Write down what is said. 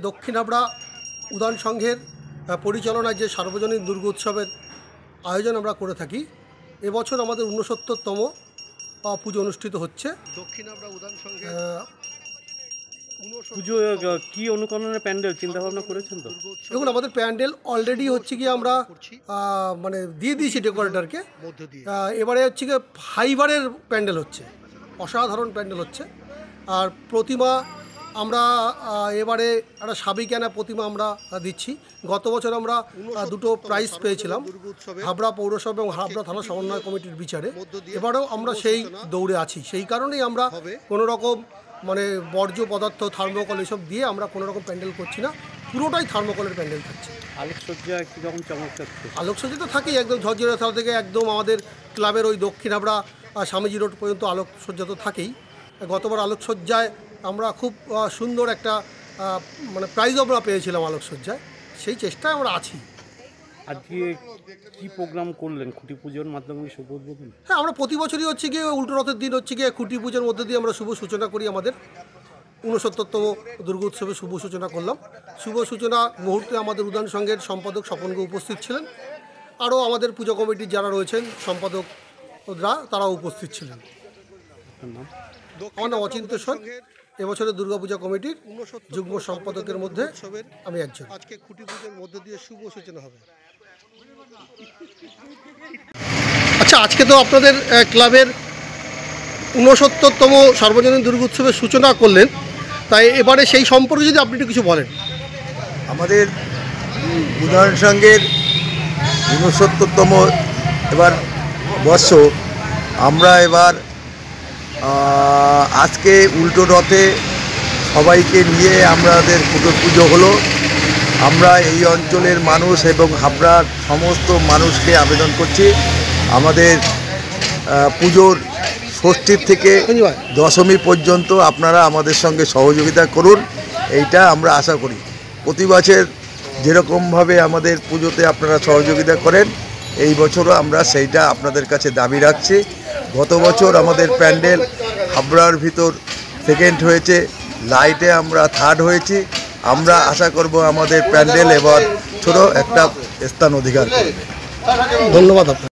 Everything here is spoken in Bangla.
দক্ষিণ হাবড়া উদান সংঘের পরিচালনায় যে সার্বজনীন দুর্গোৎসবের আয়োজন আমরা করে থাকি, এবছর আমাদের ৬৯তম পুজো অনুষ্ঠিত হচ্ছে। দক্ষিণ হাবড়া উদান সংঘের পুজো কি অনুকরণের প্যান্ডেল চিন্তা ভাবনা করেছেন? তো দেখুন, আমাদের প্যান্ডেল অলরেডি হচ্ছে কি আমরা মানে দিয়ে দিয়েছি ডেকোরেটরকে। এবারে হচ্ছে কি ফাইবারের প্যান্ডেল হচ্ছে, অসাধারণ প্যান্ডেল হচ্ছে। আর প্রতিমা আমরা এবারে একটা সাবিকানা প্রতিমা আমরা দিচ্ছি। গত বছর আমরা দুটো প্রাইজ পেয়েছিলাম হাবড়া পৌরসভা এবং হাবড়া থানা সমন্বয় কমিটির বিচারে। এবারেও আমরা সেই দৌড়ে আছি। সেই কারণেই আমরা কোনো রকম মানে বর্জ্য পদার্থ, থার্মোকল এসব দিয়ে আমরা কোনো রকম প্যান্ডেল করছি না, পুরোটাই থার্মোকলের প্যান্ডেল থাকছে। আলোকসজ্জা কীরকম চমৎকার? আলোকসজ্জা তো থাকেই, একদম ঝরঝরে থালা থেকে একদম আমাদের ক্লাবের ওই দক্ষিণ হাবড়া স্বামীজি রোড পর্যন্ত আলোকসজ্জা তো থাকেই। গতবার আলোকসজ্জায় আমরা খুব সুন্দর একটা মানে প্রাইজও আমরা পেয়েছিলাম আলোকসজ্জায়। সেই চেষ্টায় আমরা আছি। আজকে কী প্রোগ্রাম করলেন? খুঁটি পুজোর মাধ্যমে শুভ উদ্বোধন? হ্যাঁ, আমরা প্রতি বছরই হচ্ছে গিয়ে উল্টো রথের দিন হচ্ছে গিয়ে খুঁটি পুজোর মধ্যে দিয়ে আমরা শুভ সূচনা করি। আমাদের ৬৯তম দুর্গোৎসবের শুভ সূচনা করলাম। শুভ সূচনা মুহূর্তে আমাদের উদান সংঘের সম্পাদক স্বপনকে উপস্থিত ছিলেন। আরও আমাদের পুজো কমিটির যারা রয়েছেন সম্পাদকরা তারাও উপস্থিত ছিলেন। আমার নাম অচিন্তেশ্বর, এবছরের দুর্গাপূজা কমিটির যুগ্ম সম্পাদকের মধ্যে আমি একজন। আজকে খুঁটি পুজোর মধ্যে দিয়ে শুভ সূচনা হবে। আচ্ছা, আজকে তো আপনাদের ক্লাবের ৬৯তম সার্বজনীন দুর্গোৎসবের সূচনা করলেন, তাই এবারে সেই সম্পর্কে যদি আপনি একটু কিছু বলেন। আমাদের উদান সংঘের ৬৯তম এবার বর্ষ, আমরা এবার আজকে উল্টো রথে সবাইকে নিয়ে আমাদের পুজো হলো। আমরা এই অঞ্চলের মানুষ এবং হাবড়ার সমস্ত মানুষকে আবেদন করছি, আমাদের পুজোর ষষ্ঠীর থেকে দশমী পর্যন্ত আপনারা আমাদের সঙ্গে সহযোগিতা করুন, এইটা আমরা আশা করি। প্রতি বছর যেরকমভাবে আমাদের পুজোতে আপনারা সহযোগিতা করেন, এই বছরও আমরা সেইটা আপনাদের কাছে দাবি রাখছি। গত বছর আমাদের প্যান্ডেল হাবড়ার ভিতর সেকেন্ড হয়েছে, লাইটে আমরা থার্ড হয়েছি। আমরা আশা করব আমাদের প্যান্ডেল এবার ছোট একটা স্থান অধিকার করবে। ধন্যবাদ আপনার।